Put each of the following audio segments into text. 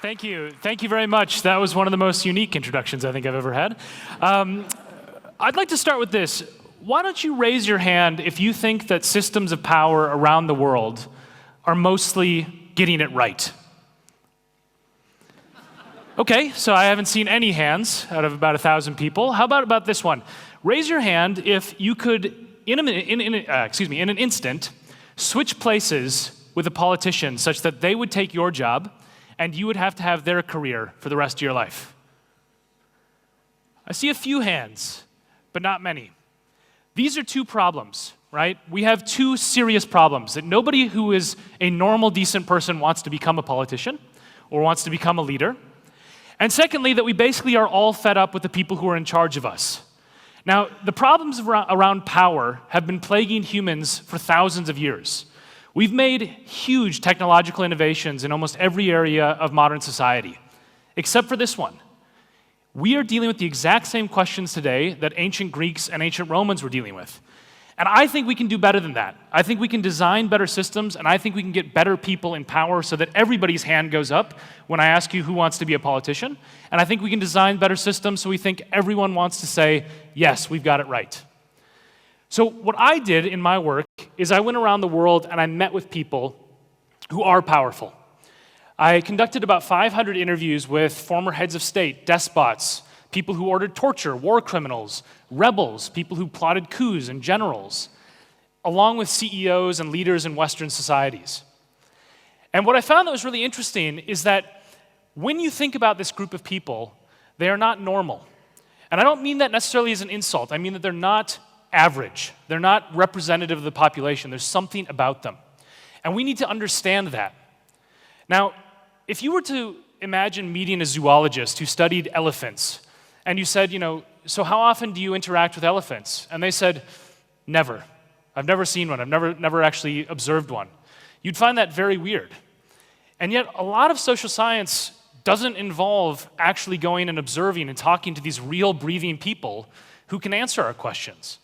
Thank you. Thank you very much. That was one of the most unique introductions I think I've ever had. I'd like to start with this. Why don't you raise your hand if you think that systems of power around the world are mostly getting it right? Okay, so I haven't seen any hands out of about 1,000 people. How about this one? Raise your hand if you could, in an instant, switch places with a politician such that they would take your job and you would have to have their career for the rest of your life. I see a few hands, but not many. These are two problems, right? We have two serious problems, that nobody who is a normal, decent person wants to become a politician or wants to become a leader. And secondly, that we basically are all fed up with the people who are in charge of us. Now, the problems around power have been plaguing humans for thousands of years. We've made huge technological innovations in almost every area of modern society, except for this one. We are dealing with the exact same questions today that ancient Greeks and ancient Romans were dealing with. And I think we can do better than that. I think we can design better systems, and I think we can get better people in power so that everybody's hand goes up when I ask you who wants to be a politician. And I think we can design better systems so we think everyone wants to say, yes, we've got it right. So what I did in my work is I went around the world and I met with people who are powerful. I conducted about 500 interviews with former heads of state, despots, people who ordered torture, war criminals, rebels, people who plotted coups, and generals, along with CEOs and leaders in Western societies. And what I found that was really interesting is that when you think about this group of people, they are not normal. And I don't mean that necessarily as an insult. I mean that they're not average. They're not representative of the population. There's something about them. And we need to understand that. Now, if you were to imagine meeting a zoologist who studied elephants, and you said, so how often do you interact with elephants? And they said, never. I've never seen one. I've never actually observed one. You'd find that very weird. And yet, a lot of social science doesn't involve actually going and observing and talking to these real breathing people who can answer our questions.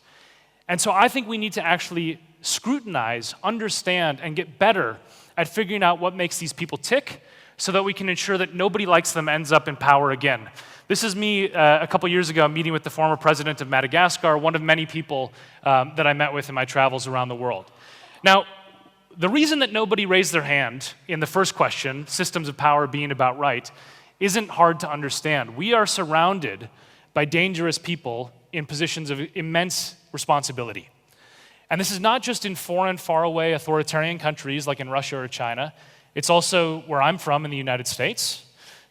And so I think we need to actually scrutinize, understand, and get better at figuring out what makes these people tick so that we can ensure that nobody likes them ends up in power again. This is me a couple years ago meeting with the former president of Madagascar, one of many people that I met with in my travels around the world. Now, the reason that nobody raised their hand in the first question, systems of power being about right, isn't hard to understand. We are surrounded by dangerous people in positions of immense responsibility. And this is not just in foreign, faraway authoritarian countries like in Russia or China. It's also where I'm from in the United States.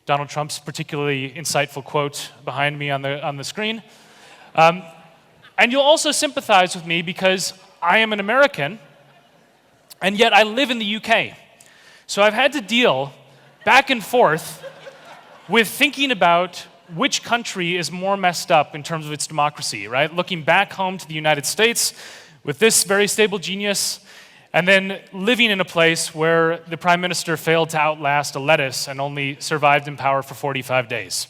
Donald Trump's particularly insightful quote behind me on the screen. And you'll also sympathize with me because I am an American, and yet I live in the UK. So I've had to deal back and forth with thinking about which country is more messed up in terms of its democracy, right? Looking back home to the United States with this very stable genius, and then living in a place where the prime minister failed to outlast a lettuce and only survived in power for 45 days.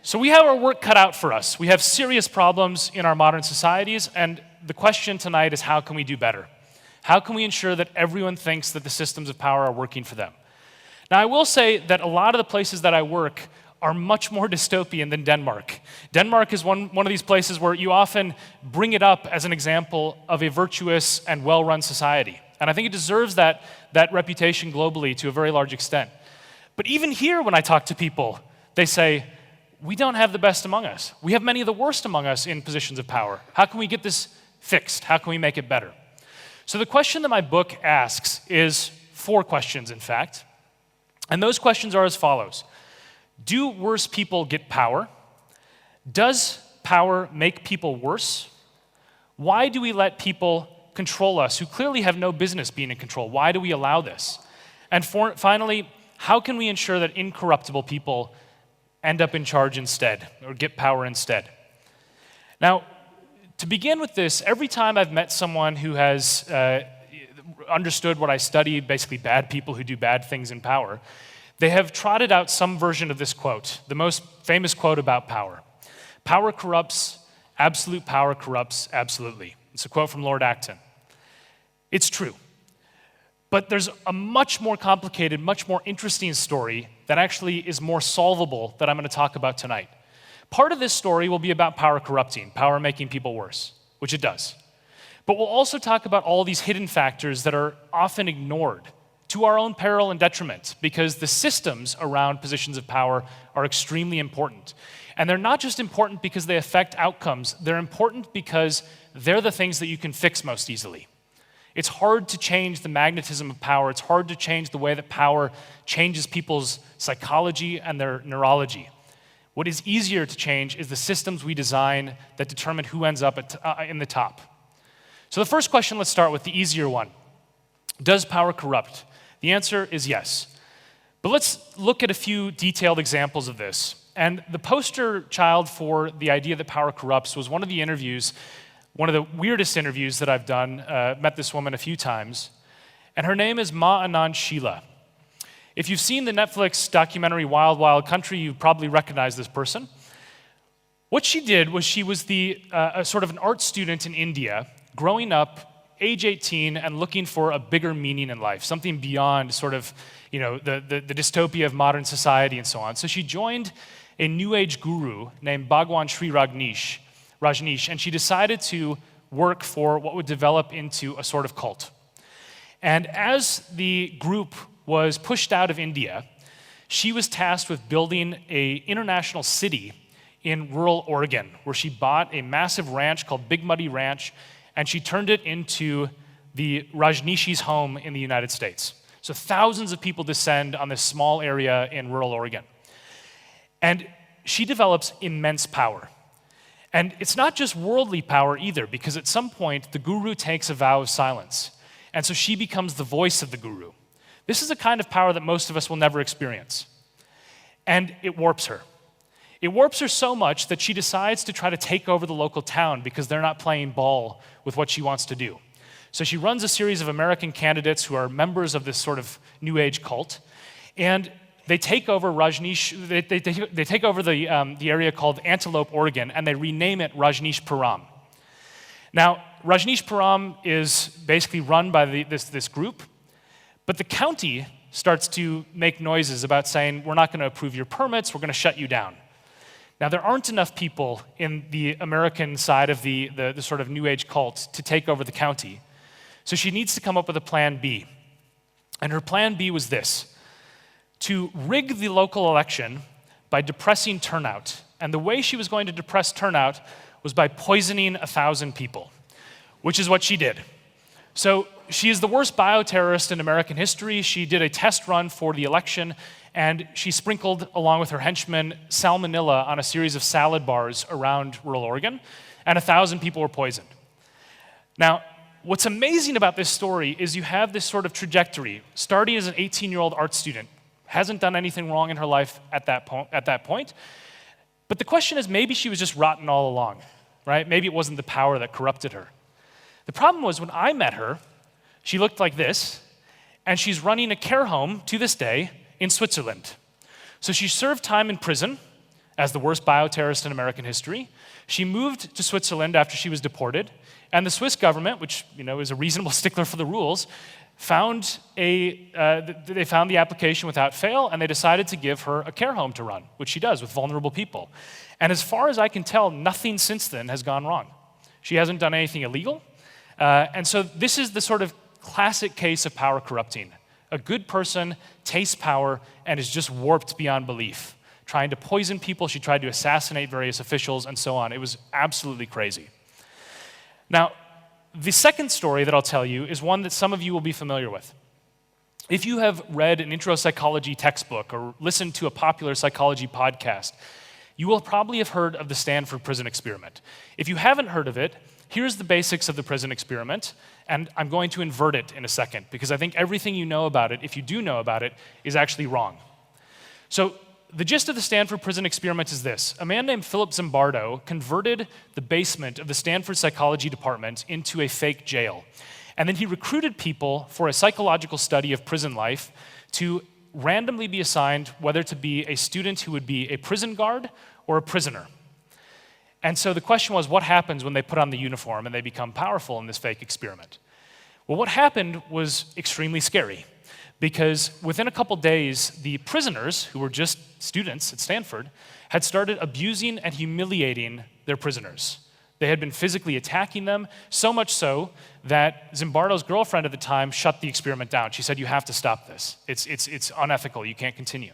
So we have our work cut out for us. We have serious problems in our modern societies, and the question tonight is how can we do better? How can we ensure that everyone thinks that the systems of power are working for them? Now, I will say that a lot of the places that I work are much more dystopian than Denmark. Denmark is one of these places where you often bring it up as an example of a virtuous and well-run society. And I think it deserves that reputation globally to a very large extent. But even here, when I talk to people, they say, we don't have the best among us. We have many of the worst among us in positions of power. How can we get this fixed? How can we make it better? So the question that my book asks is 4 questions, in fact. And those questions are as follows. Do worse people get power? Does power make people worse? Why do we let people control us who clearly have no business being in control? Why do we allow this? And finally, how can we ensure that incorruptible people end up in charge instead, or get power instead? Now, to begin with this, every time I've met someone who has understood what I study, basically bad people who do bad things in power, they have trotted out some version of this quote, the most famous quote about power. Power corrupts, absolute power corrupts absolutely. It's a quote from Lord Acton. It's true. But there's a much more complicated, much more interesting story that actually is more solvable that I'm going to talk about tonight. Part of this story will be about power corrupting, power making people worse, which it does. But we'll also talk about all these hidden factors that are often ignored to our own peril and detriment, because the systems around positions of power are extremely important. And they're not just important because they affect outcomes, they're important because they're the things that you can fix most easily. It's hard to change the magnetism of power. It's hard to change the way that power changes people's psychology and their neurology. What is easier to change is the systems we design that determine who ends up in the top. So the first question, let's start with the easier one. Does power corrupt? The answer is yes. But let's look at a few detailed examples of this. And the poster child for the idea that power corrupts was one of the interviews, one of the weirdest interviews that I've done. Met this woman a few times. And her name is Ma Anand Sheila. If you've seen the Netflix documentary Wild Wild Country, you probably recognize this person. What she did was she was a sort of an art student in India, growing up, age 18, and looking for a bigger meaning in life, something beyond sort of, the dystopia of modern society and so on. So she joined a New Age guru named Bhagwan Sri Rajneesh, and she decided to work for what would develop into a sort of cult. And as the group was pushed out of India, she was tasked with building an international city in rural Oregon, where she bought a massive ranch called Big Muddy Ranch, and she turned it into the Rajneesh's home in the United States. So thousands of people descend on this small area in rural Oregon. And she develops immense power. And it's not just worldly power either, because at some point, the guru takes a vow of silence. And so she becomes the voice of the guru. This is a kind of power that most of us will never experience. And it warps her. It warps her so much that she decides to try to take over the local town because they're not playing ball with what she wants to do. So she runs a series of American candidates who are members of this sort of New Age cult, and they take over Rajneesh. They take over the area called Antelope, Oregon, and they rename it Rajneesh Param. Now, Rajneesh Param is basically run by this group, but the county starts to make noises about saying, we're not going to approve your permits, we're going to shut you down. Now, there aren't enough people in the American side of the sort of New Age cult to take over the county. So she needs to come up with a plan B. And her plan B was this: to rig the local election by depressing turnout. And the way she was going to depress turnout was by poisoning 1,000 people, which is what she did. So she is the worst bioterrorist in American history. She did a test run for the election, and she sprinkled, along with her henchmen, salmonella on a series of salad bars around rural Oregon, and 1,000 people were poisoned. Now, what's amazing about this story is you have this sort of trajectory, starting as an 18-year-old art student, hasn't done anything wrong in her life at that point. But the question is, maybe she was just rotten all along, right? Maybe it wasn't the power that corrupted her. The problem was, when I met her, she looked like this, and she's running a care home to this day in Switzerland. So she served time in prison as the worst bioterrorist in American history. She moved to Switzerland after she was deported, and the Swiss government, which is a reasonable stickler for the rules, found the application without fail, and they decided to give her a care home to run, which she does with vulnerable people. And as far as I can tell, nothing since then has gone wrong. She hasn't done anything illegal. And so this is the sort of classic case of power corrupting. A good person tastes power and is just warped beyond belief. Trying to poison people, she tried to assassinate various officials, and so on. It was absolutely crazy. Now, the second story that I'll tell you is one that some of you will be familiar with. If you have read an intro psychology textbook or listened to a popular psychology podcast, you will probably have heard of the Stanford prison experiment. If you haven't heard of it, here's the basics of the prison experiment, and I'm going to invert it in a second, because I think everything you know about it, if you do know about it, is actually wrong. So the gist of the Stanford prison experiment is this: a man named Philip Zimbardo converted the basement of the Stanford psychology department into a fake jail. And then he recruited people for a psychological study of prison life to randomly be assigned whether to be a student who would be a prison guard or a prisoner. And so the question was, what happens when they put on the uniform and they become powerful in this fake experiment? Well, what happened was extremely scary. because within a couple days, the prisoners, who were just students at Stanford, had started abusing and humiliating their prisoners. They had been physically attacking them, so much so that Zimbardo's girlfriend at the time shut the experiment down. She said, "You have to stop this. It's unethical. You can't continue."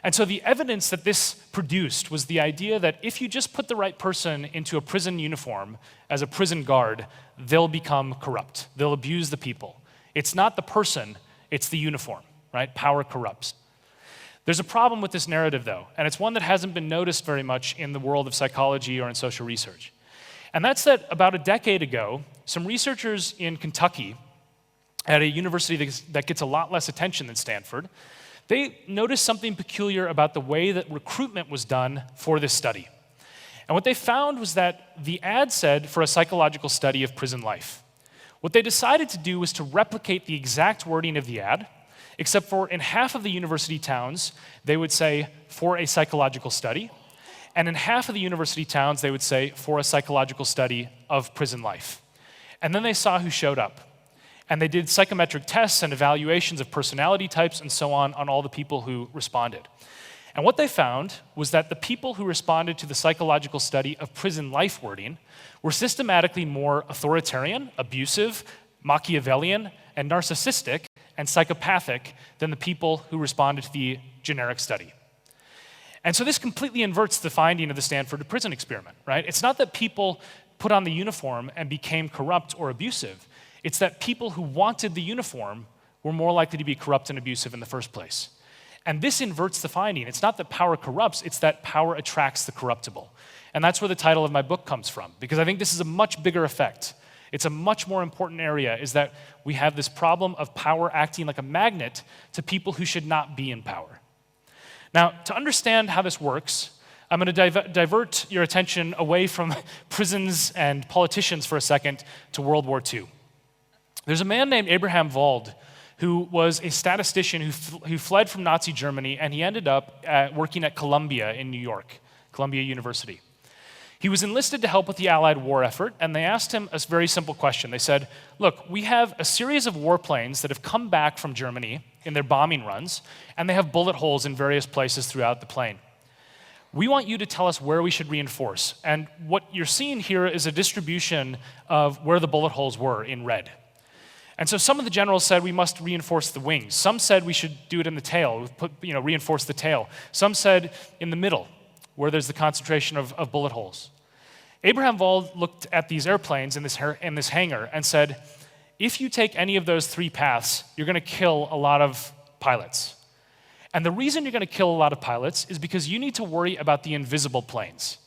And so the evidence that this produced was the idea that if you just put the right person into a prison uniform as a prison guard, they'll become corrupt. They'll abuse the people. It's not the person, it's the uniform, right? Power corrupts. There's a problem with this narrative, though, and it's one that hasn't been noticed very much in the world of psychology or in social research. And that's that about a decade ago, some researchers in Kentucky at a university that gets a lot less attention than Stanford, they noticed something peculiar about the way that recruitment was done for this study. And what they found was that the ad said for a psychological study of prison life. What they decided to do was to replicate the exact wording of the ad, except for in half of the university towns, they would say, for a psychological study, and in half of the university towns, they would say, for a psychological study of prison life. And then they saw who showed up. And they did psychometric tests and evaluations of personality types and so on all the people who responded. And what they found was that the people who responded to the psychological study of prison life wording were systematically more authoritarian, abusive, Machiavellian, and narcissistic and psychopathic than the people who responded to the generic study. And so this completely inverts the finding of the Stanford prison experiment, right? It's not that people put on the uniform and became corrupt or abusive. It's that people who wanted the uniform were more likely to be corrupt and abusive in the first place. And this inverts the finding. It's not that power corrupts, it's that power attracts the corruptible. And that's where the title of my book comes from, because I think this is a much bigger effect. It's a much more important area, is that we have this problem of power acting like a magnet to people who should not be in power. Now, to understand how this works, I'm going to divert your attention away from prisons and politicians for a second to World War II. There's a man named Abraham Wald who was a statistician who fled from Nazi Germany, and he ended up working at Columbia in New York, Columbia University. He was enlisted to help with the Allied war effort, and they asked him a very simple question. They said, "Look, we have a series of warplanes that have come back from Germany in their bombing runs, and they have bullet holes in various places throughout the plane. We want you to tell us where we should reinforce." And what you're seeing here is a distribution of where the bullet holes were in red. And so some of the generals said we must reinforce the wings. Some said we should do it in the tail, reinforce the tail. Some said in the middle, where there's the concentration of bullet holes. Abraham Wald looked at these airplanes in this hangar and said, if you take any of those three paths, you're going to kill a lot of pilots. And the reason you're going to kill a lot of pilots is because you need to worry about the invisible planes.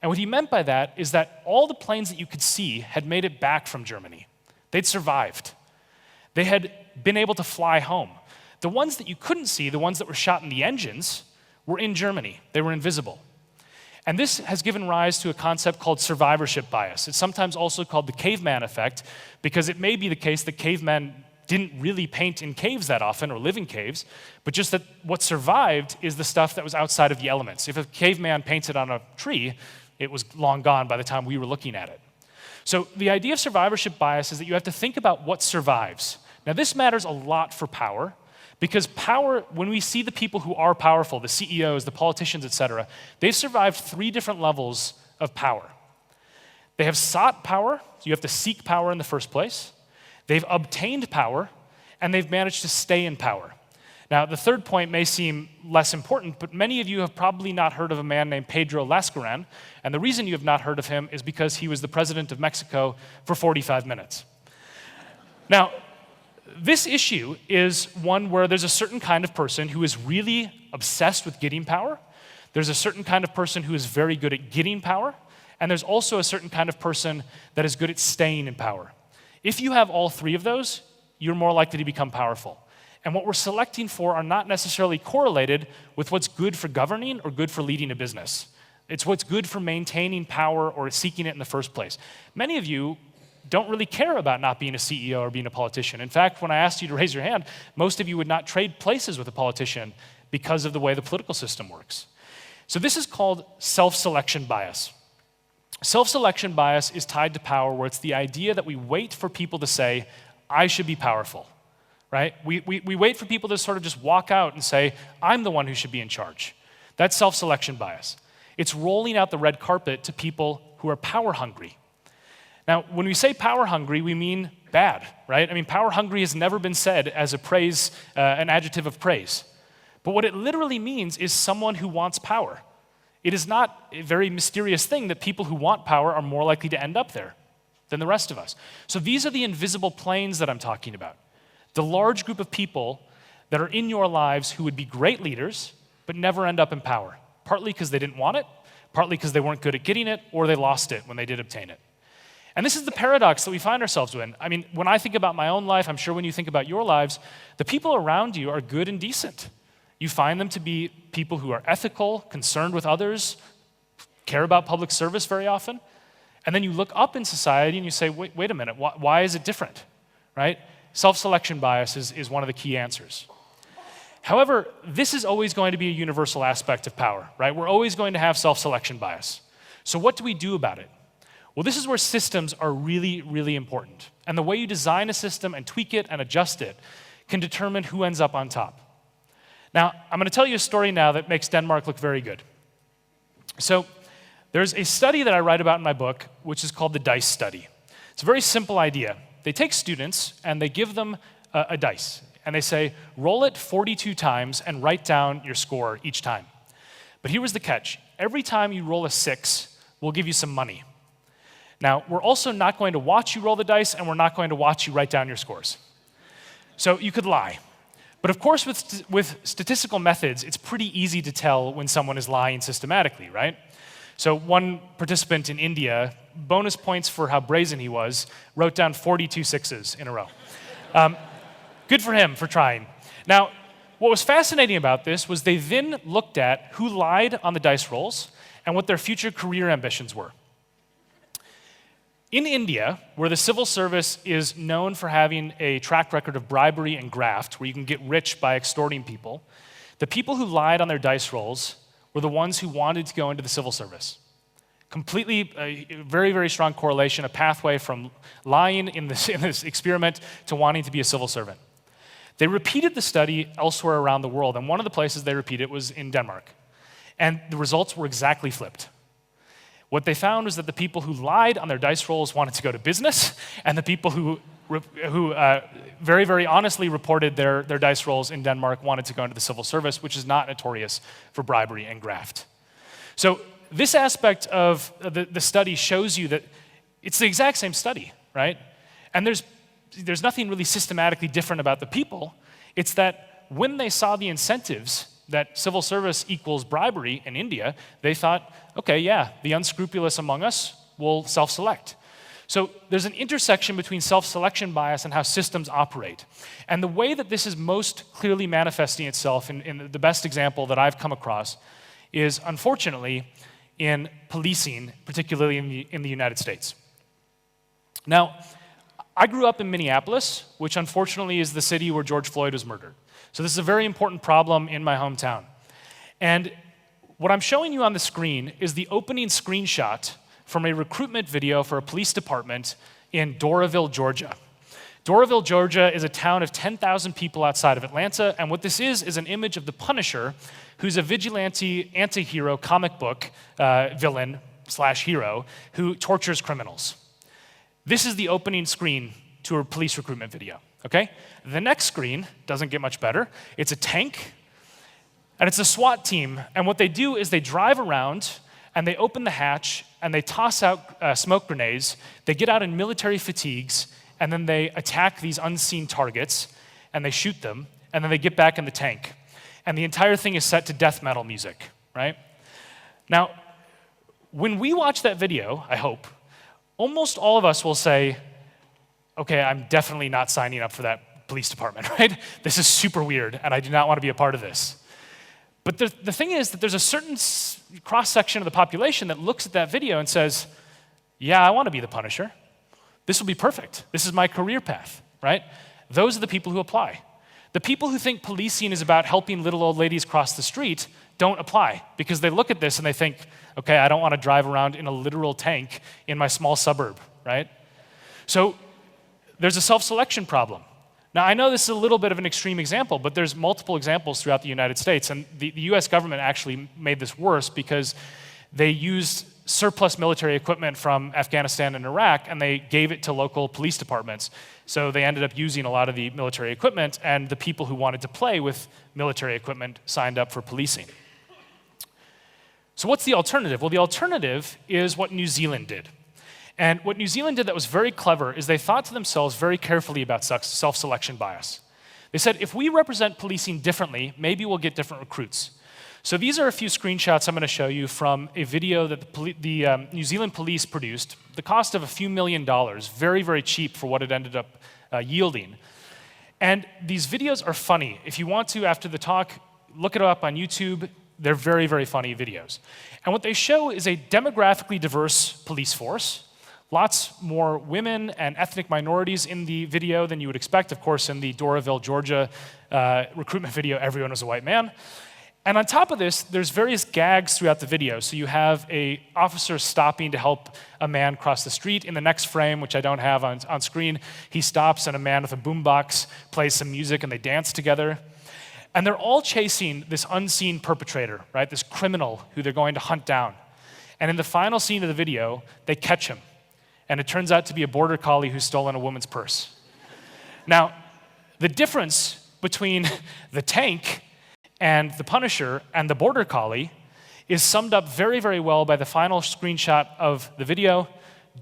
And what he meant by that is that all the planes that you could see had made it back from Germany. They'd survived. They had been able to fly home. The ones that you couldn't see, the ones that were shot in the engines, were in Germany. They were invisible. And this has given rise to a concept called survivorship bias. It's sometimes also called the caveman effect, because it may be the case that cavemen didn't really paint in caves that often or live in caves, but just that what survived is the stuff that was outside of the elements. If a caveman painted on a tree, it was long gone by the time we were looking at it. So the idea of survivorship bias is that you have to think about what survives. Now this matters a lot for power, because power, when we see the people who are powerful, the CEOs, the politicians, etc., they've survived three different levels of power. They have sought power, so you have to seek power in the first place. They've obtained power, and they've managed to stay in power. Now, the third point may seem less important, but many of you have probably not heard of a man named Pedro Lascaran, and the reason you have not heard of him is because he was the president of Mexico for 45 minutes. Now, this issue is one where there's a certain kind of person who is really obsessed with getting power. There's a certain kind of person who is very good at getting power, and there's also a certain kind of person that is good at staying in power. If you have all three of those, you're more likely to become powerful. And what we're selecting for are not necessarily correlated with what's good for governing or good for leading a business. It's what's good for maintaining power or seeking it in the first place. Many of you don't really care about not being a CEO or being a politician. In fact, when I asked you to raise your hand, most of you would not trade places with a politician because of the way the political system works. So this is called self-selection bias. Self-selection bias is tied to power, where it's the idea that we wait for people to say, I should be powerful, right? We wait for people to sort of just walk out and say, I'm the one who should be in charge. That's self-selection bias. It's rolling out the red carpet to people who are power hungry. Now, when we say power hungry, we mean bad, right? I mean, power hungry has never been said as an adjective of praise. But what it literally means is someone who wants power. It is not a very mysterious thing that people who want power are more likely to end up there than the rest of us. So these are the invisible planes that I'm talking about. The large group of people that are in your lives who would be great leaders, but never end up in power. Partly because they didn't want it, partly because they weren't good at getting it, or they lost it when they did obtain it. And this is the paradox that we find ourselves in. I mean, when I think about my own life, I'm sure when you think about your lives, the people around you are good and decent. You find them to be people who are ethical, concerned with others, care about public service very often. And then you look up in society and you say, wait a minute, why is it different, right? Self-selection bias is one of the key answers. However, this is always going to be a universal aspect of power, right? We're always going to have self-selection bias. So what do we do about it? Well, this is where systems are really, really important. And the way you design a system and tweak it and adjust it can determine who ends up on top. Now, I'm going to tell you a story now that makes Denmark look very good. So there's a study that I write about in my book, which is called the DICE study. It's a very simple idea. They take students and they give them a dice. And they say, roll it 42 times and write down your score each time. But here was the catch. Every time you roll a 6, we'll give you some money. Now, we're also not going to watch you roll the dice, and we're not going to watch you write down your scores. So you could lie. But of course, with statistical methods, it's pretty easy to tell when someone is lying systematically, right? So one participant in India, bonus points for how brazen he was, wrote down 42 6s in a row. Good for him for trying. Now, what was fascinating about this was they then looked at who lied on the dice rolls and what their future career ambitions were. In India, where the civil service is known for having a track record of bribery and graft, where you can get rich by extorting people, the people who lied on their dice rolls were the ones who wanted to go into the civil service. Completely, a very, very strong correlation, a pathway from lying in this experiment to wanting to be a civil servant. They repeated the study elsewhere around the world, and one of the places they repeated it was in Denmark. And the results were exactly flipped. What they found was that the people who lied on their dice rolls wanted to go to business, and the people who very, very honestly reported their dice rolls in Denmark wanted to go into the civil service, which is not notorious for bribery and graft. So this aspect of the study shows you that it's the exact same study, right? And there's nothing really systematically different about the people. It's that when they saw the incentives that civil service equals bribery in India, they thought, okay, yeah, the unscrupulous among us will self-select. So there's an intersection between self-selection bias and how systems operate. And the way that this is most clearly manifesting itself in the best example that I've come across is, unfortunately, in policing, particularly in the United States. Now, I grew up in Minneapolis, which unfortunately is the city where George Floyd was murdered. So this is a very important problem in my hometown. And what I'm showing you on the screen is the opening screenshot from a recruitment video for a police department in Doraville, Georgia. Doraville, Georgia is a town of 10,000 people outside of Atlanta, and what this is an image of the Punisher, who's a vigilante anti-hero comic book villain / hero who tortures criminals. This is the opening screen to a police recruitment video, okay? The next screen doesn't get much better. It's a tank, and it's a SWAT team, and what they do is they drive around, and they open the hatch, and they toss out smoke grenades. They get out in military fatigues, and then they attack these unseen targets, and they shoot them, and then they get back in the tank. And the entire thing is set to death metal music, right? Now, when we watch that video, I hope, almost all of us will say, okay, I'm definitely not signing up for that police department, right? This is super weird, and I do not want to be a part of this. But the thing is that there's a certain cross-section of the population that looks at that video and says, yeah, I want to be the Punisher. This will be perfect. This is my career path, right? Those are the people who apply. The people who think policing is about helping little old ladies cross the street don't apply because they look at this and they think, okay, I don't want to drive around in a literal tank in my small suburb, right? So there's a self-selection problem. Now, I know this is a little bit of an extreme example, but there's multiple examples throughout the United States, and the US government actually made this worse because they used surplus military equipment from Afghanistan and Iraq, and they gave it to local police departments. So they ended up using a lot of the military equipment, and the people who wanted to play with military equipment signed up for policing. So what's the alternative? Well, the alternative is what New Zealand did. And what New Zealand did that was very clever is they thought to themselves very carefully about self-selection bias. They said, if we represent policing differently, maybe we'll get different recruits. So these are a few screenshots I'm going to show you from a video that the New Zealand police produced. The cost of a few $1 million, very, very cheap for what it ended up yielding. And these videos are funny. If you want to, after the talk, look it up on YouTube. They're very, very funny videos. And what they show is a demographically diverse police force. Lots more women and ethnic minorities in the video than you would expect. Of course, in the Doraville, Georgia recruitment video, everyone was a white man. And on top of this, there's various gags throughout the video. So you have an officer stopping to help a man cross the street. In the next frame, which I don't have on screen, he stops and a man with a boombox plays some music and they dance together. And they're all chasing this unseen perpetrator, right? This criminal who they're going to hunt down. And in the final scene of the video, they catch him. And it turns out to be a border collie who's stolen a woman's purse. Now, the difference between the tank and the Punisher and the border collie is summed up very, very well by the final screenshot of the video.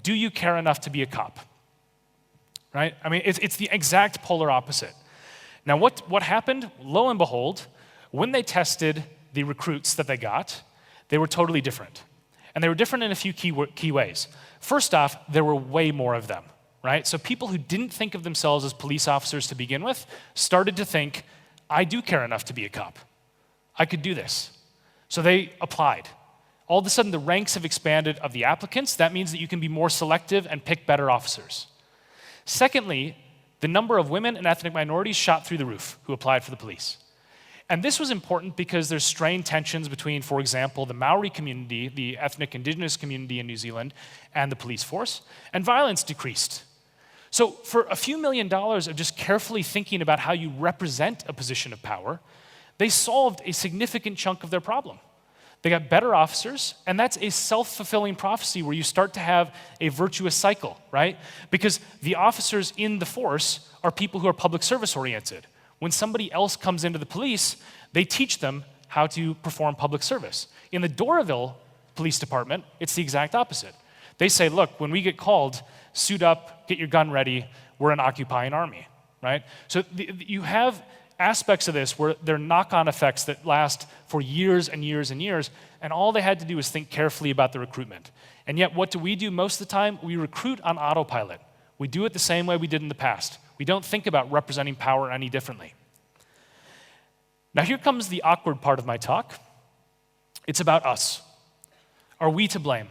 Do you care enough to be a cop? Right? I mean, it's the exact polar opposite. Now, what happened? Lo and behold, when they tested the recruits that they got, they were totally different. And they were different in a few key ways. First off, there were way more of them, right? So people who didn't think of themselves as police officers to begin with started to think, I do care enough to be a cop. I could do this. So they applied. All of a sudden, the ranks have expanded of the applicants. That means that you can be more selective and pick better officers. Secondly, the number of women and ethnic minorities shot through the roof who applied for the police. And this was important because there's strained tensions between, for example, the Maori community, the ethnic indigenous community in New Zealand, and the police force, and violence decreased. So for a few $1 million of just carefully thinking about how you represent a position of power, they solved a significant chunk of their problem. They got better officers, and that's a self-fulfilling prophecy where you start to have a virtuous cycle, right? Because the officers in the force are people who are public service oriented. When somebody else comes into the police, they teach them how to perform public service. In the Doraville Police Department, it's the exact opposite. They say, look, when we get called, suit up, get your gun ready, we're an occupying army, right? So you have aspects of this where there are knock-on effects that last for years and years and years, and all they had to do was think carefully about the recruitment. And yet, what do we do most of the time? We recruit on autopilot. We do it the same way we did in the past. We don't think about representing power any differently. Now here comes the awkward part of my talk. It's about us. Are we to blame?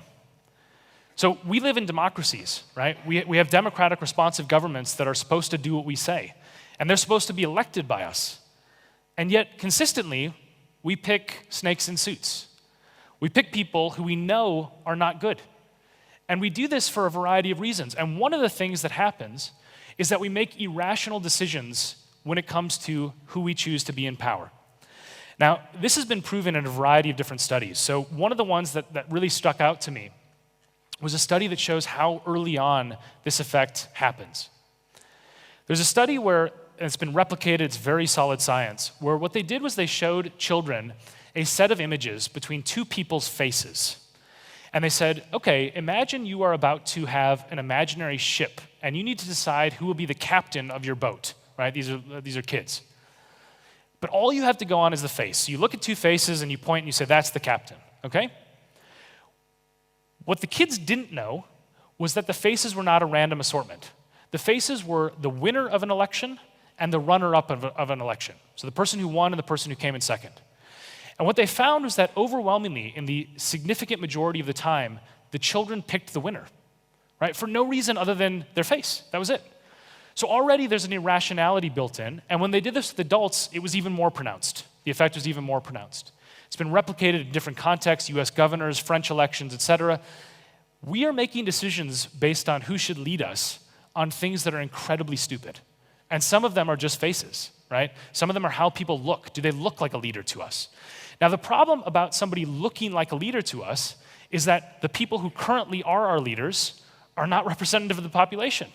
So we live in democracies, right? We have democratic responsive governments that are supposed to do what we say. And they're supposed to be elected by us. And yet, consistently, we pick snakes in suits. We pick people who we know are not good. And we do this for a variety of reasons. And one of the things that happens is that we make irrational decisions when it comes to who we choose to be in power. Now, this has been proven in a variety of different studies. So one of the ones that really stuck out to me was a study that shows how early on this effect happens. There's a study where, and it's been replicated, it's very solid science, where what they did was they showed children a set of images between two people's faces. And they said, okay, imagine you are about to have an imaginary ship, and you need to decide who will be the captain of your boat, right? These are kids. But all you have to go on is the face. So you look at two faces and you point and you say, that's the captain, okay? What the kids didn't know was that the faces were not a random assortment. The faces were the winner of an election and the runner-up of an election. So the person who won and the person who came in second. And what they found was that overwhelmingly, in the significant majority of the time, the children picked the winner, right? For no reason other than their face. That was it. So already there's an irrationality built in, and when they did this with adults, it was even more pronounced. The effect was even more pronounced. It's been replicated in different contexts, US governors, French elections, etc. We are making decisions based on who should lead us on things that are incredibly stupid. And some of them are just faces, right? Some of them are how people look. Do they look like a leader to us? Now, the problem about somebody looking like a leader to us is that the people who currently are our leaders are not representative of the population.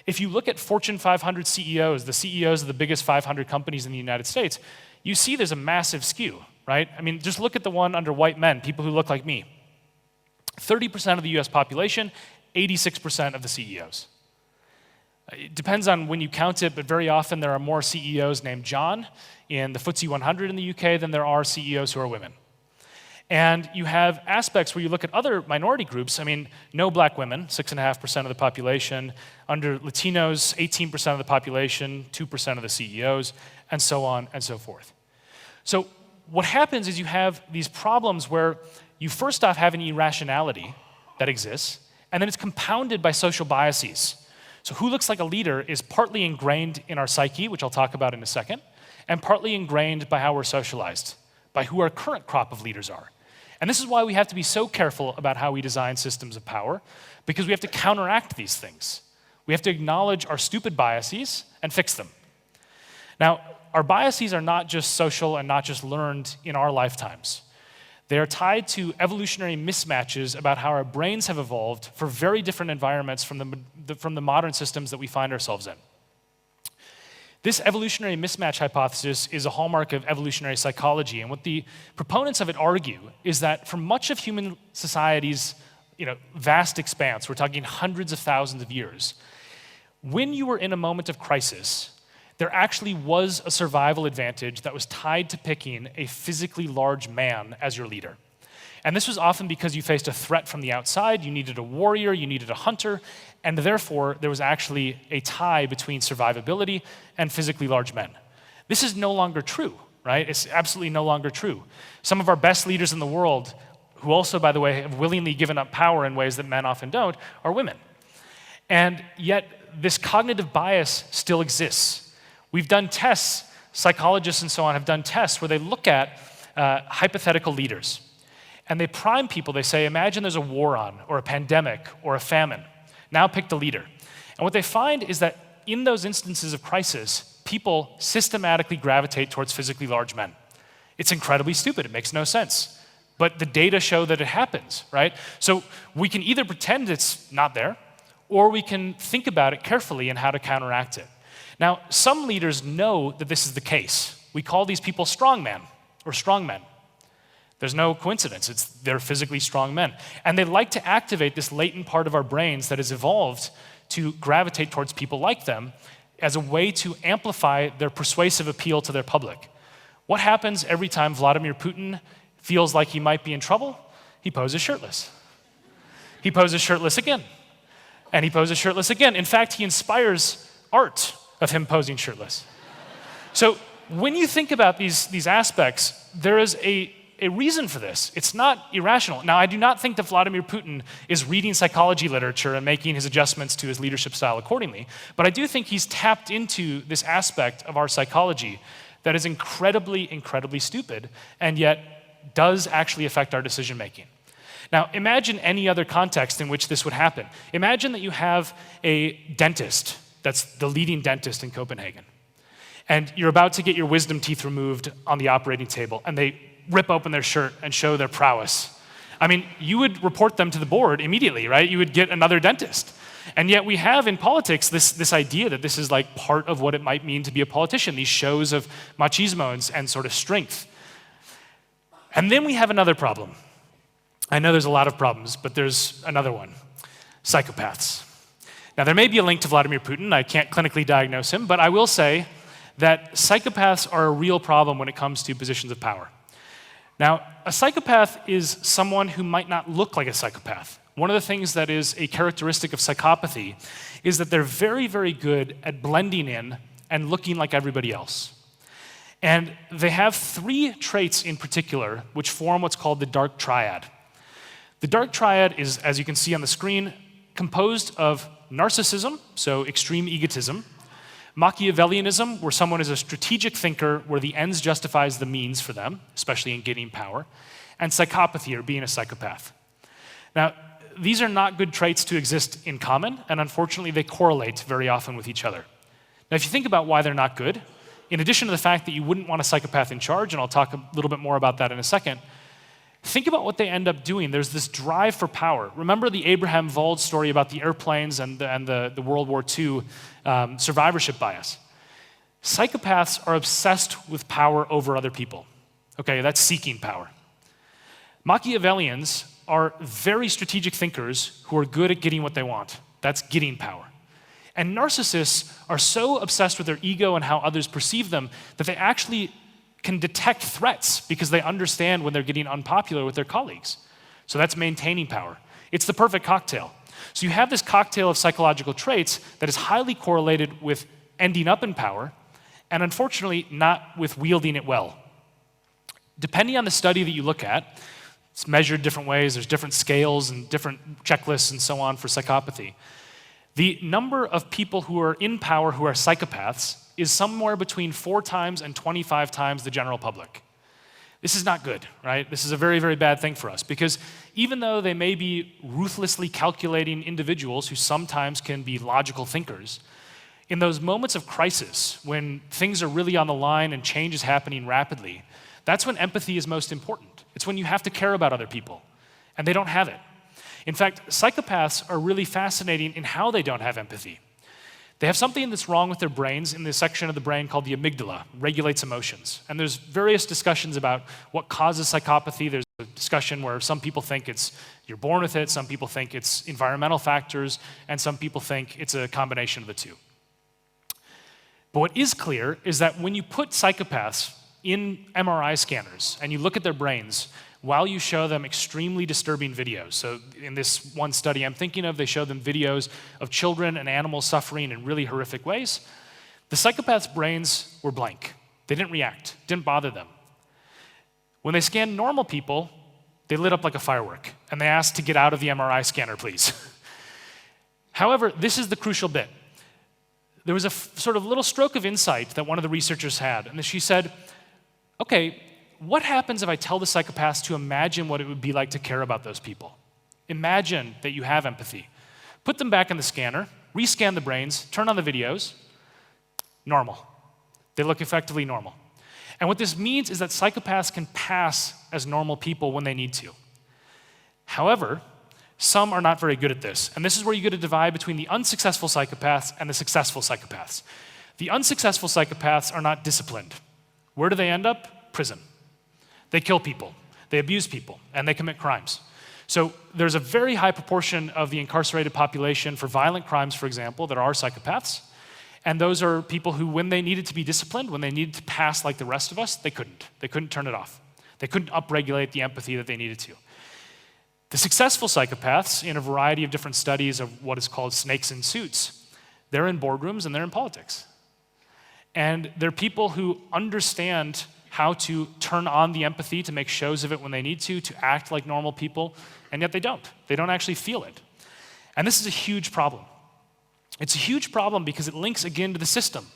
If you look at Fortune 500 CEOs, the CEOs of the biggest 500 companies in the United States, you see there's a massive skew, right? I mean, just look at the one under white men, people who look like me. 30% of the US population, 86% of the CEOs. It depends on when you count it, but very often there are more CEOs named John in the FTSE 100 in the UK than there are CEOs who are women. And you have aspects where you look at other minority groups. I mean, no black women, 6.5% of the population. Under Latinos, 18% of the population, 2% of the CEOs, and so on and so forth. So what happens is you have these problems where you first off have an irrationality that exists, and then it's compounded by social biases. So who looks like a leader is partly ingrained in our psyche, which I'll talk about in a second, and partly ingrained by how we're socialized, by who our current crop of leaders are. And this is why we have to be so careful about how we design systems of power, because we have to counteract these things. We have to acknowledge our stupid biases and fix them. Now, our biases are not just social and not just learned in our lifetimes. They are tied to evolutionary mismatches about how our brains have evolved for very different environments from the modern systems that we find ourselves in. This evolutionary mismatch hypothesis is a hallmark of evolutionary psychology, and what the proponents of it argue is that for much of human society's vast expanse, we're talking hundreds of thousands of years, when you were in a moment of crisis, there actually was a survival advantage that was tied to picking a physically large man as your leader. And this was often because you faced a threat from the outside, you needed a warrior, you needed a hunter, and therefore there was actually a tie between survivability and physically large men. This is no longer true, right? It's absolutely no longer true. Some of our best leaders in the world, who also, by the way, have willingly given up power in ways that men often don't, are women. And yet this cognitive bias still exists. We've done tests, psychologists and so on have done tests where they look at hypothetical leaders. And they prime people, they say, imagine there's a war on, or a pandemic, or a famine. Now pick the leader. And what they find is that in those instances of crisis, people systematically gravitate towards physically large men. It's incredibly stupid, it makes no sense. But the data show that it happens, right? So we can either pretend it's not there, or we can think about it carefully and how to counteract it. Now, some leaders know that this is the case. We call these people strongmen or strongmen. There's no coincidence. They're physically strong men. And they like to activate this latent part of our brains that has evolved to gravitate towards people like them as a way to amplify their persuasive appeal to their public. What happens every time Vladimir Putin feels like he might be in trouble? He poses shirtless. He poses shirtless again. And he poses shirtless again. In fact, he inspires art of him posing shirtless. So when you think about these aspects, there is a reason for this. It's not irrational. Now, I do not think that Vladimir Putin is reading psychology literature and making his adjustments to his leadership style accordingly, but I do think he's tapped into this aspect of our psychology that is incredibly, incredibly stupid, and yet does actually affect our decision making. Now, imagine any other context in which this would happen. Imagine that you have a dentist that's the leading dentist in Copenhagen. And you're about to get your wisdom teeth removed on the operating table, and they rip open their shirt and show their prowess. I mean, you would report them to the board immediately, right? You would get another dentist. And yet we have in politics this idea that this is like part of what it might mean to be a politician, these shows of machismo and sort of strength. And then we have another problem. I know there's a lot of problems, but there's another one. Psychopaths. Now, there may be a link to Vladimir Putin. I can't clinically diagnose him, but I will say that psychopaths are a real problem when it comes to positions of power. Now, a psychopath is someone who might not look like a psychopath. One of the things that is a characteristic of psychopathy is that they're very, very good at blending in and looking like everybody else. And they have three traits in particular which form what's called the dark triad. The dark triad is, as you can see on the screen, composed of narcissism, so extreme egotism, Machiavellianism, where someone is a strategic thinker where the ends justifies the means for them, especially in gaining power, and psychopathy, or being a psychopath. Now, these are not good traits to exist in common, and unfortunately they correlate very often with each other. Now, if you think about why they're not good, in addition to the fact that you wouldn't want a psychopath in charge, and I'll talk a little bit more about that in a second, think about what they end up doing. There's this drive for power. Remember the Abraham Vold story about the airplanes and the World War II survivorship bias? Psychopaths are obsessed with power over other people. Okay, that's seeking power. Machiavellians are very strategic thinkers who are good at getting what they want. That's getting power. And narcissists are so obsessed with their ego and how others perceive them that they actually can detect threats because they understand when they're getting unpopular with their colleagues. So that's maintaining power. It's the perfect cocktail. So you have this cocktail of psychological traits that is highly correlated with ending up in power, and unfortunately not with wielding it well. Depending on the study that you look at, it's measured different ways, there's different scales and different checklists and so on for psychopathy. The number of people who are in power who are psychopaths is somewhere between 4 times and 25 times the general public. This is not good, right? This is a very, very bad thing for us because even though they may be ruthlessly calculating individuals who sometimes can be logical thinkers, in those moments of crisis when things are really on the line and change is happening rapidly, that's when empathy is most important. It's when you have to care about other people, and they don't have it. In fact, psychopaths are really fascinating in how they don't have empathy. They have something that's wrong with their brains in the section of the brain called the amygdala, regulates emotions. And there's various discussions about what causes psychopathy. There's a discussion where some people think it's you're born with it, some people think it's environmental factors, and some people think it's a combination of the two. But what is clear is that when you put psychopaths in MRI scanners and you look at their brains, while you show them extremely disturbing videos. So in this one study I'm thinking of, they showed them videos of children and animals suffering in really horrific ways. The psychopaths' brains were blank. They didn't react, didn't bother them. When they scanned normal people, they lit up like a firework, and they asked to get out of the MRI scanner, please. However, this is the crucial bit. There was a sort of little stroke of insight that one of the researchers had, and she said, okay, what happens if I tell the psychopaths to imagine what it would be like to care about those people? Imagine that you have empathy. Put them back in the scanner, rescan the brains, turn on the videos, normal. They look effectively normal. And what this means is that psychopaths can pass as normal people when they need to. However, some are not very good at this, and this is where you get a divide between the unsuccessful psychopaths and the successful psychopaths. The unsuccessful psychopaths are not disciplined. Where do they end up? Prison. They kill people, they abuse people, and they commit crimes. So there's a very high proportion of the incarcerated population for violent crimes, for example, that are psychopaths. And those are people who, when they needed to be disciplined, when they needed to pass like the rest of us, they couldn't. They couldn't turn it off. They couldn't upregulate the empathy that they needed to. The successful psychopaths, in a variety of different studies of what is called snakes in suits, they're in boardrooms and they're in politics. And they're people who understand how to turn on the empathy to make shows of it when they need to act like normal people, and yet they don't. They don't actually feel it. And this is a huge problem. It's a huge problem because it links again to the system,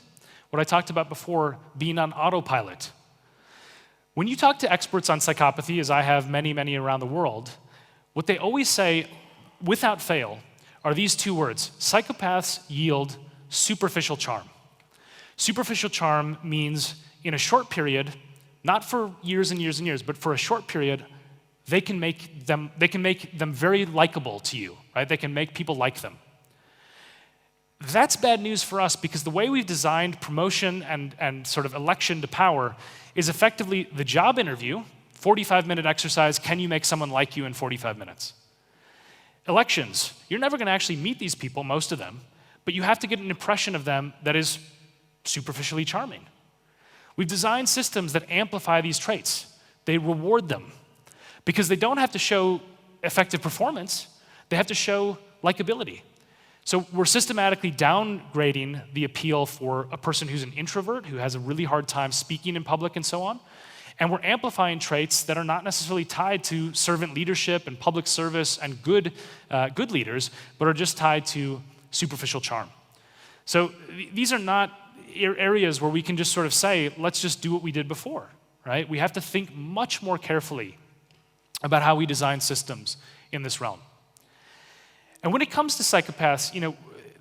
what I talked about before, being on autopilot. When you talk to experts on psychopathy, as I have many, many around the world, what they always say, without fail, are these 2 words: psychopaths yield superficial charm. Superficial charm means in a short period, not for years and years and years, but for a short period, they can make them very likable to you, right? They can make people like them. That's bad news for us because the way we've designed promotion and sort of election to power is effectively the job interview, 45-minute exercise, can you make someone like you in 45 minutes? Elections, you're never going to actually meet these people, most of them, but you have to get an impression of them that is superficially charming. We've designed systems that amplify these traits. They reward them because they don't have to show effective performance, they have to show likability. So we're systematically downgrading the appeal for a person who's an introvert, who has a really hard time speaking in public and so on, and we're amplifying traits that are not necessarily tied to servant leadership and public service and good leaders, but are just tied to superficial charm. So these are not areas where we can just sort of say, let's just do what we did before, right? We have to think much more carefully about how we design systems in this realm. And when it comes to psychopaths,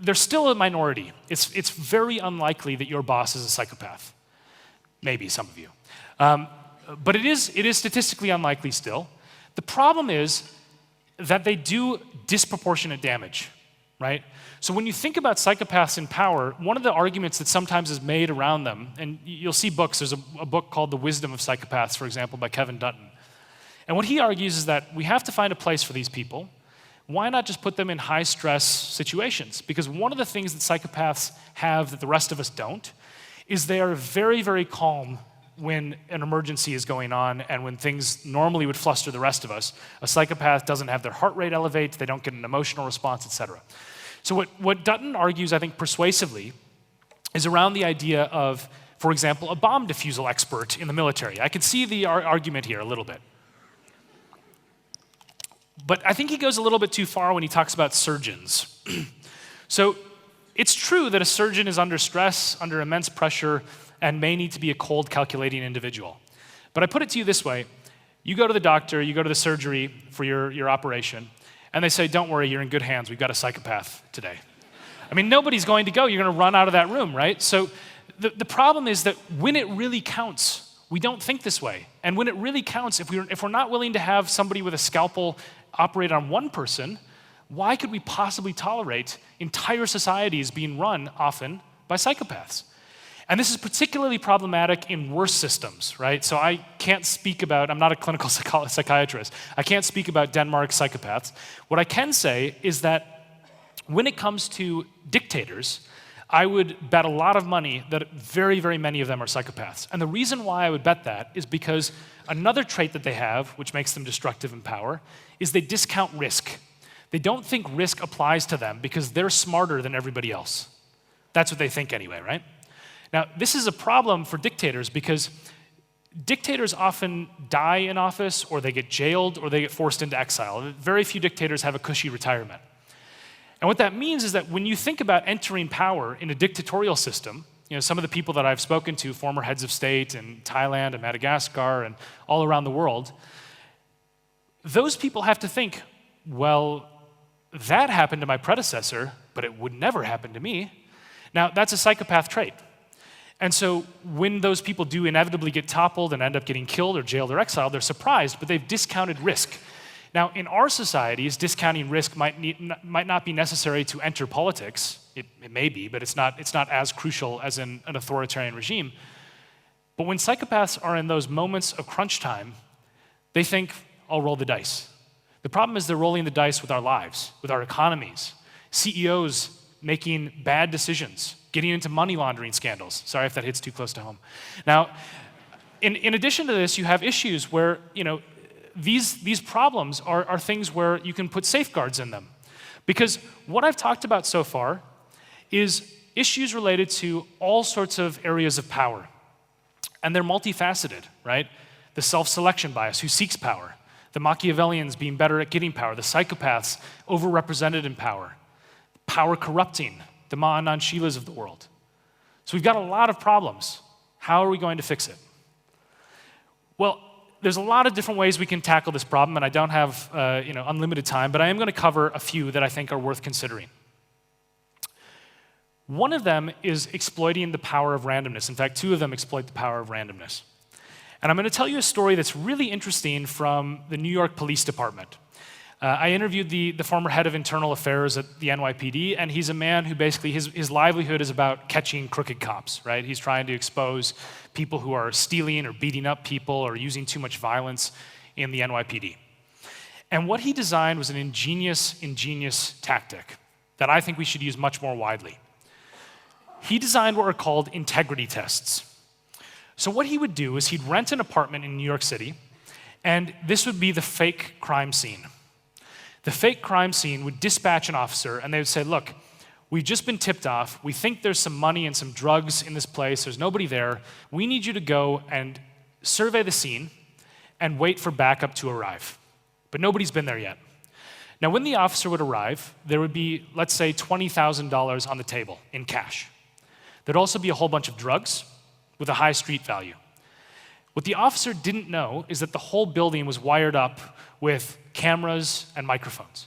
they're still a minority. It's very unlikely that your boss is a psychopath. Maybe some of you. But it is statistically unlikely still. The problem is that they do disproportionate damage, right? So when you think about psychopaths in power, one of the arguments that sometimes is made around them, and you'll see books, there's a book called The Wisdom of Psychopaths, for example, by Kevin Dutton. And what he argues is that we have to find a place for these people. Why not just put them in high-stress situations? Because one of the things that psychopaths have that the rest of us don't is they are very, very calm when an emergency is going on and when things normally would fluster the rest of us. A psychopath doesn't have their heart rate elevate, they don't get an emotional response, etc. So what Dutton argues, I think, persuasively, is around the idea of, for example, a bomb defusal expert in the military. I can see the argument here a little bit. But I think he goes a little bit too far when he talks about surgeons. So it's true that a surgeon is under stress, under immense pressure, and may need to be a cold, calculating individual. But I put it to you this way. You go to the doctor, you go to the surgery for your operation, and they say, don't worry, you're in good hands. We've got a psychopath today. I mean, nobody's going to go. You're going to run out of that room, right? So the problem is that when it really counts, we don't think this way. And when it really counts, if we're not willing to have somebody with a scalpel operate on one person, why could we possibly tolerate entire societies being run often by psychopaths? And this is particularly problematic in worse systems, right? So I can't speak about, I'm not a clinical psychiatrist, I can't speak about Denmark's psychopaths. What I can say is that when it comes to dictators, I would bet a lot of money that very, very many of them are psychopaths. And the reason why I would bet that is because another trait that they have, which makes them destructive in power, is they discount risk. They don't think risk applies to them because they're smarter than everybody else. That's what they think anyway, right? Now, this is a problem for dictators because dictators often die in office, or they get jailed, or they get forced into exile. Very few dictators have a cushy retirement. And what that means is that when you think about entering power in a dictatorial system, you know, some of the people that I've spoken to, former heads of state in Thailand and Madagascar and all around the world, those people have to think, well, that happened to my predecessor, but it would never happen to me. Now, that's a psychopath trait. And so when those people do inevitably get toppled and end up getting killed or jailed or exiled, they're surprised, but they've discounted risk. Now, in our societies, discounting risk might not be necessary to enter politics. It may be, but it's not as crucial as in an authoritarian regime. But when psychopaths are in those moments of crunch time, they think, I'll roll the dice. The problem is they're rolling the dice with our lives, with our economies. CEOs making bad decisions, getting into money laundering scandals. Sorry if that hits too close to home. Now, in addition to this, you have issues where, you know, these problems are things where you can put safeguards in them. Because what I've talked about so far is issues related to all sorts of areas of power. And they're multifaceted, right? The self-selection bias, who seeks power. The Machiavellians being better at getting power. The psychopaths overrepresented in power. Power corrupting. The Ma-Anand Sheilas of the world. So we've got a lot of problems. How are we going to fix it? Well, there's a lot of different ways we can tackle this problem, and I don't have unlimited time, but I am going to cover a few that I think are worth considering. One of them is exploiting the power of randomness. In fact, two of them exploit the power of randomness. And I'm going to tell you a story that's really interesting from the New York Police Department. I interviewed the former head of internal affairs at the NYPD, and he's a man who basically, his livelihood is about catching crooked cops, right? He's trying to expose people who are stealing or beating up people or using too much violence in the NYPD. And what he designed was an ingenious tactic that I think we should use much more widely. He designed what are called integrity tests. So what he would do is he'd rent an apartment in New York City, and this would be the fake crime scene. The fake crime scene would dispatch an officer, and they would say, look, we've just been tipped off. We think there's some money and some drugs in this place. There's nobody there. We need you to go and survey the scene and wait for backup to arrive. But nobody's been there yet. Now, when the officer would arrive, there would be, let's say, $20,000 on the table in cash. There'd also be a whole bunch of drugs with a high street value. What the officer didn't know is that the whole building was wired up with cameras and microphones.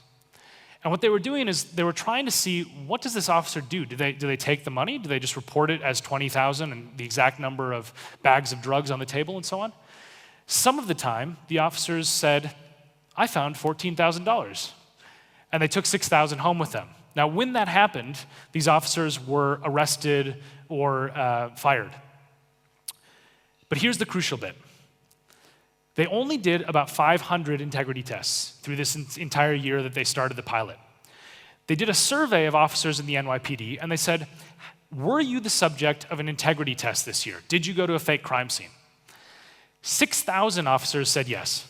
And what they were doing is they were trying to see, what does this officer do? Do they take the money? Do they just report it as 20,000 and the exact number of bags of drugs on the table and so on? Some of the time, the officers said, I found $14,000. And they took 6,000 home with them. Now, when that happened, these officers were arrested or fired. But here's the crucial bit. They only did about 500 integrity tests through this entire year that they started the pilot. They did a survey of officers in the NYPD, and they said, were you the subject of an integrity test this year? Did you go to a fake crime scene? 6,000 officers said yes.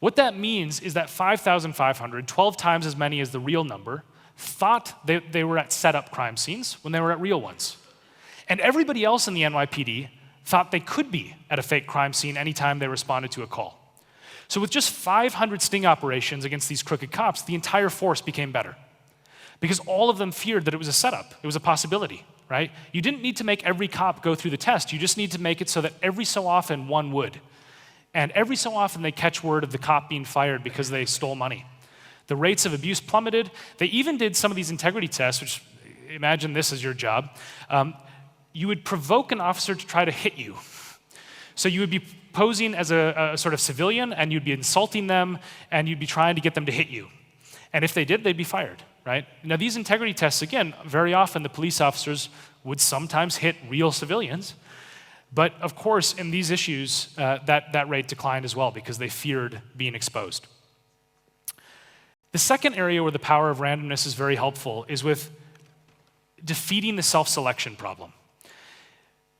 What that means is that 5,500, 12 times as many as the real number, thought they were at set-up crime scenes when they were at real ones. And everybody else in the NYPD thought they could be at a fake crime scene anytime they responded to a call. So with just 500 sting operations against these crooked cops, the entire force became better. Because all of them feared that it was a setup, it was a possibility, right? You didn't need to make every cop go through the test, you just need to make it so that every so often one would. And every so often they catch word of the cop being fired because they stole money. The rates of abuse plummeted. They even did some of these integrity tests, which, imagine this as your job. You would provoke an officer to try to hit you. So you would be posing as a sort of civilian, and you'd be insulting them, and you'd be trying to get them to hit you. And if they did, they'd be fired, right? Now, these integrity tests, again, very often the police officers would sometimes hit real civilians. But of course, in these issues, that rate declined as well because they feared being exposed. The second area where the power of randomness is very helpful is with defeating the self-selection problem.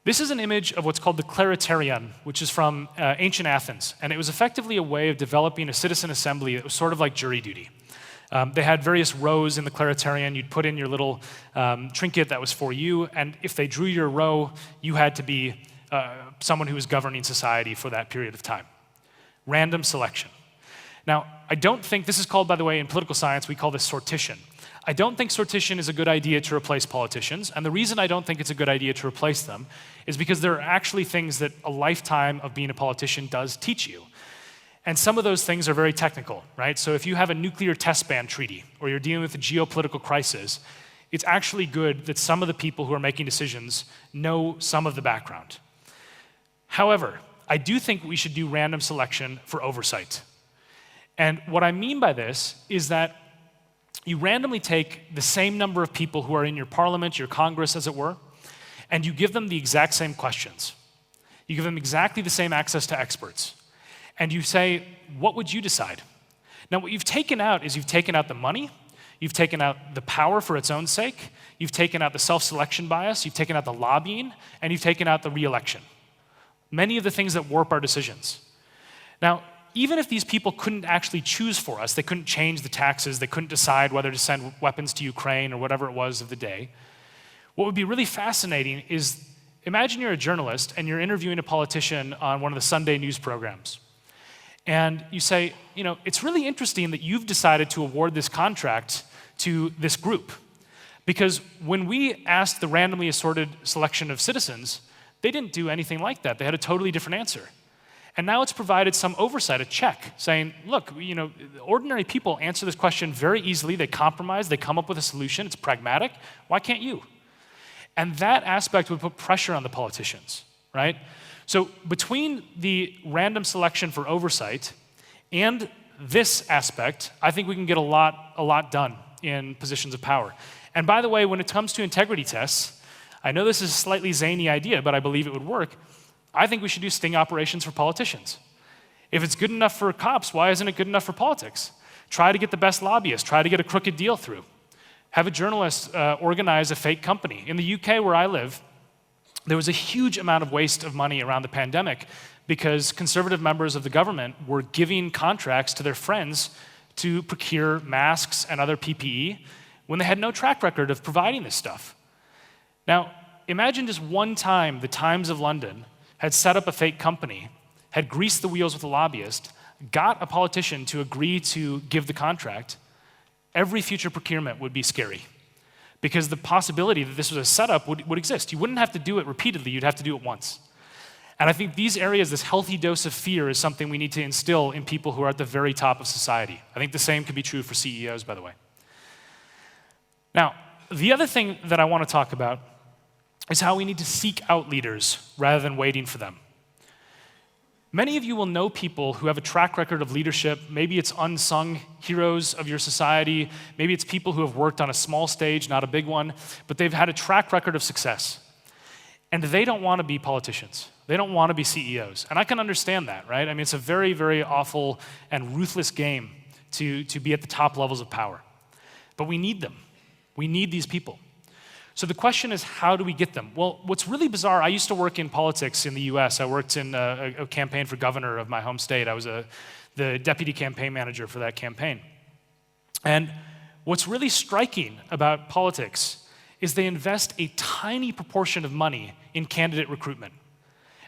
This is an image of what's called the claritarion, which is from ancient Athens. And it was effectively a way of developing a citizen assembly that was sort of like jury duty. They had various rows in the claritarion. You'd put in your little trinket that was for you, and if they drew your row, you had to be someone who was governing society for that period of time. Random selection. Now, I don't think, this is called, by the way, in political science, we call this sortition. I don't think sortition is a good idea to replace politicians, and the reason I don't think it's a good idea to replace them is because there are actually things that a lifetime of being a politician does teach you. And some of those things are very technical, right? So if you have a nuclear test ban treaty, or you're dealing with a geopolitical crisis, it's actually good that some of the people who are making decisions know some of the background. However, I do think we should do random selection for oversight. And what I mean by this is that you randomly take the same number of people who are in your parliament, your Congress, as it were, and you give them the exact same questions. You give them exactly the same access to experts. And you say, what would you decide? Now, what you've taken out is you've taken out the money, you've taken out the power for its own sake, you've taken out the self-selection bias, you've taken out the lobbying, and you've taken out the re-election. Many of the things that warp our decisions. Now, even if these people couldn't actually choose for us, they couldn't change the taxes, they couldn't decide whether to send weapons to Ukraine or whatever it was of the day, what would be really fascinating is, imagine you're a journalist and you're interviewing a politician on one of the Sunday news programs. And you say, you know, it's really interesting that you've decided to award this contract to this group. Because when we asked the randomly assorted selection of citizens, they didn't do anything like that. They had a totally different answer. And now it's provided some oversight, a check, saying, look, you know, ordinary people answer this question very easily. They compromise, they come up with a solution. It's pragmatic. Why can't you? And that aspect would put pressure on the politicians, right? So between the random selection for oversight and this aspect, I think we can get a lot done in positions of power. And by the way, when it comes to integrity tests, I know this is a slightly zany idea, but I believe it would work. I think we should do sting operations for politicians. If it's good enough for cops, why isn't it good enough for politics? Try to get the best lobbyists, try to get a crooked deal through. Have a journalist organize a fake company. In the UK where I live, there was a huge amount of waste of money around the pandemic because conservative members of the government were giving contracts to their friends to procure masks and other PPE when they had no track record of providing this stuff. Now, imagine just one time the Times of London had set up a fake company, had greased the wheels with a lobbyist, got a politician to agree to give the contract, every future procurement would be scary. Because the possibility that this was a setup would exist. You wouldn't have to do it repeatedly, you'd have to do it once. And I think these areas, this healthy dose of fear is something we need to instill in people who are at the very top of society. I think the same could be true for CEOs, by the way. Now, the other thing that I want to talk about is how we need to seek out leaders rather than waiting for them. Many of you will know people who have a track record of leadership. Maybe it's unsung heroes of your society. Maybe it's people who have worked on a small stage, not a big one, but they've had a track record of success. And they don't want to be politicians. They don't want to be CEOs. And I can understand that, right? I mean, it's a very, very awful and ruthless game to be at the top levels of power. But we need them. We need these people. So the question is, how do we get them? Well, what's really bizarre, I used to work in politics in the US. I worked in a campaign for governor of my home state. I was the deputy campaign manager for that campaign. And what's really striking about politics is they invest a tiny proportion of money in candidate recruitment.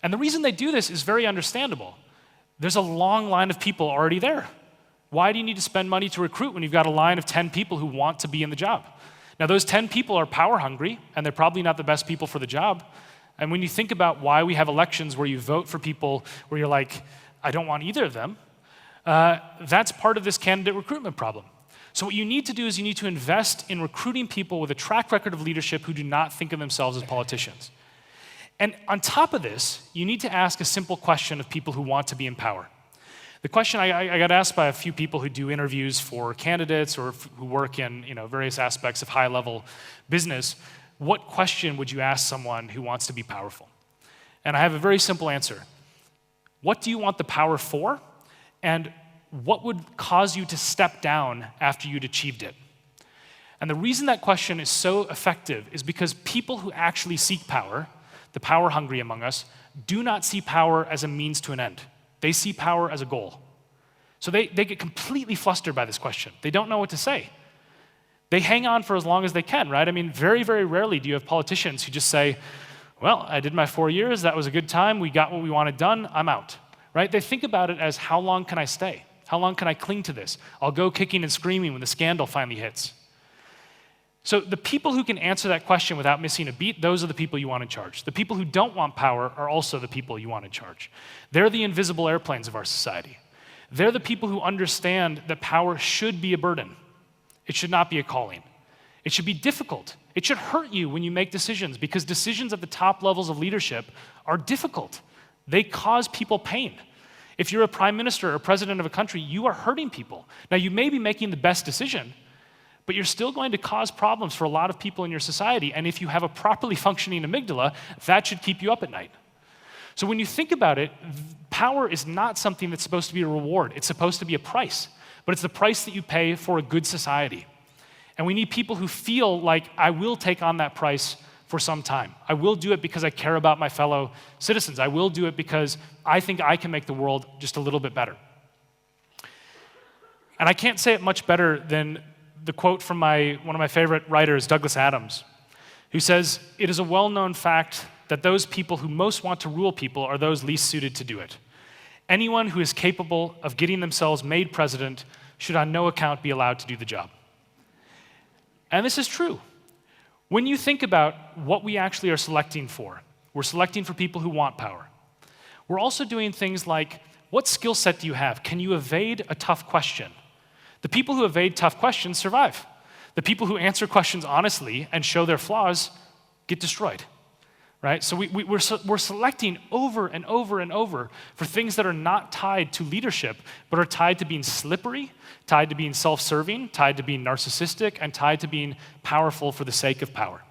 And the reason they do this is very understandable. There's a long line of people already there. Why do you need to spend money to recruit when you've got a line of 10 people who want to be in the job? Now, those 10 people are power hungry, and they're probably not the best people for the job. And when you think about why we have elections where you vote for people where you're like, I don't want either of them, that's part of this candidate recruitment problem. So what you need to do is you need to invest in recruiting people with a track record of leadership who do not think of themselves as politicians. And on top of this, you need to ask a simple question of people who want to be in power. The question I got asked by a few people who do interviews for candidates or who work in various aspects of high-level business, what question would you ask someone who wants to be powerful? And I have a very simple answer. What do you want the power for? And what would cause you to step down after you'd achieved it? And the reason that question is so effective is because people who actually seek power, the power-hungry among us, do not see power as a means to an end. They see power as a goal. So they get completely flustered by this question. They don't know what to say. They hang on for as long as they can, right? I mean, very, very rarely do you have politicians who just say, well, I did my 4 years, that was a good time, we got what we wanted done, I'm out, right? They think about it as, how long can I stay? How long can I cling to this? I'll go kicking and screaming when the scandal finally hits. So the people who can answer that question without missing a beat, those are the people you want in charge. The people who don't want power are also the people you want in charge. They're the invisible airplanes of our society. They're the people who understand that power should be a burden. It should not be a calling. It should be difficult. It should hurt you when you make decisions, because decisions at the top levels of leadership are difficult. They cause people pain. If you're a prime minister or president of a country, you are hurting people. Now, you may be making the best decision, but you're still going to cause problems for a lot of people in your society. And if you have a properly functioning amygdala, that should keep you up at night. So when you think about it, power is not something that's supposed to be a reward. It's supposed to be a price. But it's the price that you pay for a good society. And we need people who feel like, I will take on that price for some time. I will do it because I care about my fellow citizens. I will do it because I think I can make the world just a little bit better. And I can't say it much better than the quote from one of my favorite writers, Douglas Adams, who says, "It is a well-known fact that those people who most want to rule people are those least suited to do it. Anyone who is capable of getting themselves made president should on no account be allowed to do the job." And this is true. When you think about what we actually are selecting for, we're selecting for people who want power. We're also doing things like, what skill set do you have? Can you evade a tough question? The people who evade tough questions survive. The people who answer questions honestly and show their flaws get destroyed. Right? So we're selecting over and over and over for things that are not tied to leadership, but are tied to being slippery, tied to being self-serving, tied to being narcissistic, and tied to being powerful for the sake of power.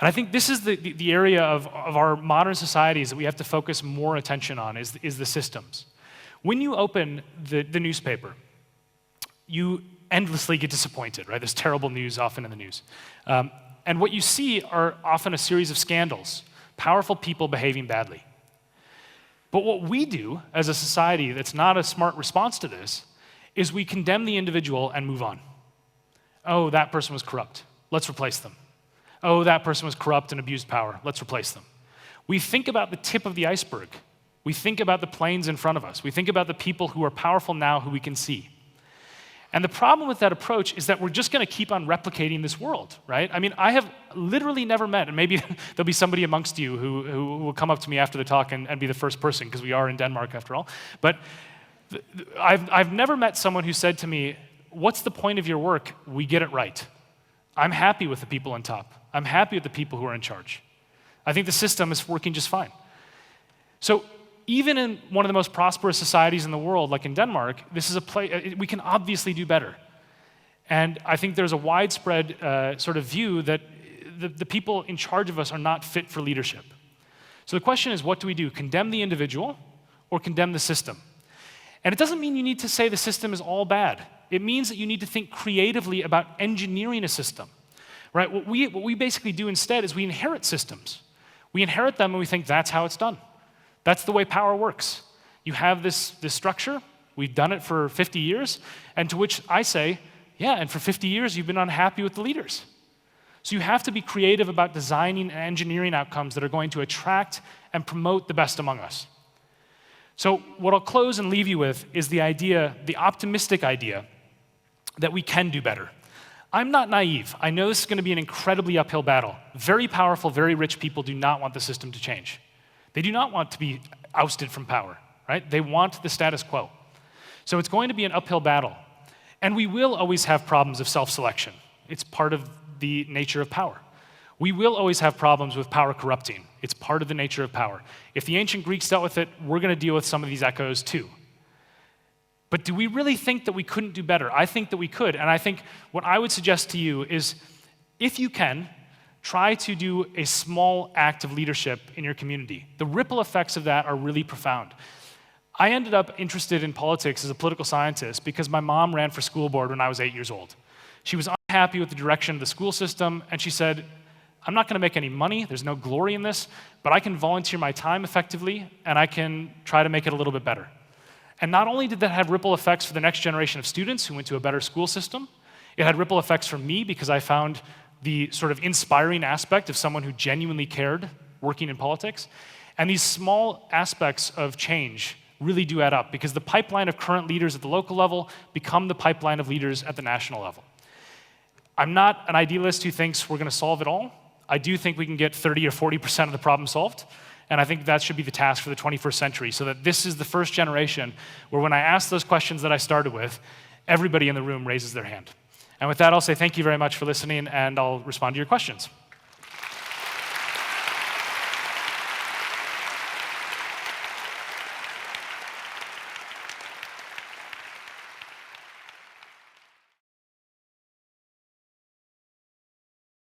And I think this is the area of our modern societies that we have to focus more attention on, is the systems. When you open the newspaper, you endlessly get disappointed, right? There's terrible news often in the news. And what you see are often a series of scandals, powerful people behaving badly. But what we do as a society that's not a smart response to this is we condemn the individual and move on. Oh, that person was corrupt. Let's replace them. Oh, that person was corrupt and abused power. Let's replace them. We think about the tip of the iceberg. We think about the planes in front of us. We think about the people who are powerful now who we can see. And the problem with that approach is that we're just going to keep on replicating this world, right? I mean, I have literally never met, and maybe there'll be somebody amongst you who will come up to me after the talk and be the first person, because we are in Denmark after all. But I've never met someone who said to me, what's the point of your work? We get it right. I'm happy with the people on top. I'm happy with the people who are in charge. I think the system is working just fine. So even in one of the most prosperous societies in the world, like in Denmark, this is we can obviously do better. And I think there's a widespread sort of view that the people in charge of us are not fit for leadership. So the question is, what do we do? Condemn the individual or condemn the system? And it doesn't mean you need to say the system is all bad. It means that you need to think creatively about engineering a system. Right? What we basically do instead is we inherit systems. We inherit them and we think that's how it's done. That's the way power works. You have this structure, we've done it for 50 years, and to which I say, yeah, and for 50 years you've been unhappy with the leaders. So you have to be creative about designing and engineering outcomes that are going to attract and promote the best among us. So what I'll close and leave you with is the idea, the optimistic idea, that we can do better. I'm not naive. I know this is going to be an incredibly uphill battle. Very powerful, very rich people do not want the system to change. They do not want to be ousted from power, right? They want the status quo. So it's going to be an uphill battle. And we will always have problems of self-selection. It's part of the nature of power. We will always have problems with power corrupting. It's part of the nature of power. If the ancient Greeks dealt with it, we're going to deal with some of these echoes too. But do we really think that we couldn't do better? I think that we could, and I think what I would suggest to you is, if you can, try to do a small act of leadership in your community. The ripple effects of that are really profound. I ended up interested in politics as a political scientist because my mom ran for school board when I was 8 years old. She was unhappy with the direction of the school system, and she said, I'm not going to make any money, there's no glory in this, but I can volunteer my time effectively, and I can try to make it a little bit better. And not only did that have ripple effects for the next generation of students who went to a better school system, it had ripple effects for me because I found the sort of inspiring aspect of someone who genuinely cared working in politics. And these small aspects of change really do add up because the pipeline of current leaders at the local level become the pipeline of leaders at the national level. I'm not an idealist who thinks we're going to solve it all. I do think we can get 30 or 40% of the problem solved. And I think that should be the task for the 21st century, so that this is the first generation where when I ask those questions that I started with, everybody in the room raises their hand. And with that, I'll say thank you very much for listening, and I'll respond to your questions.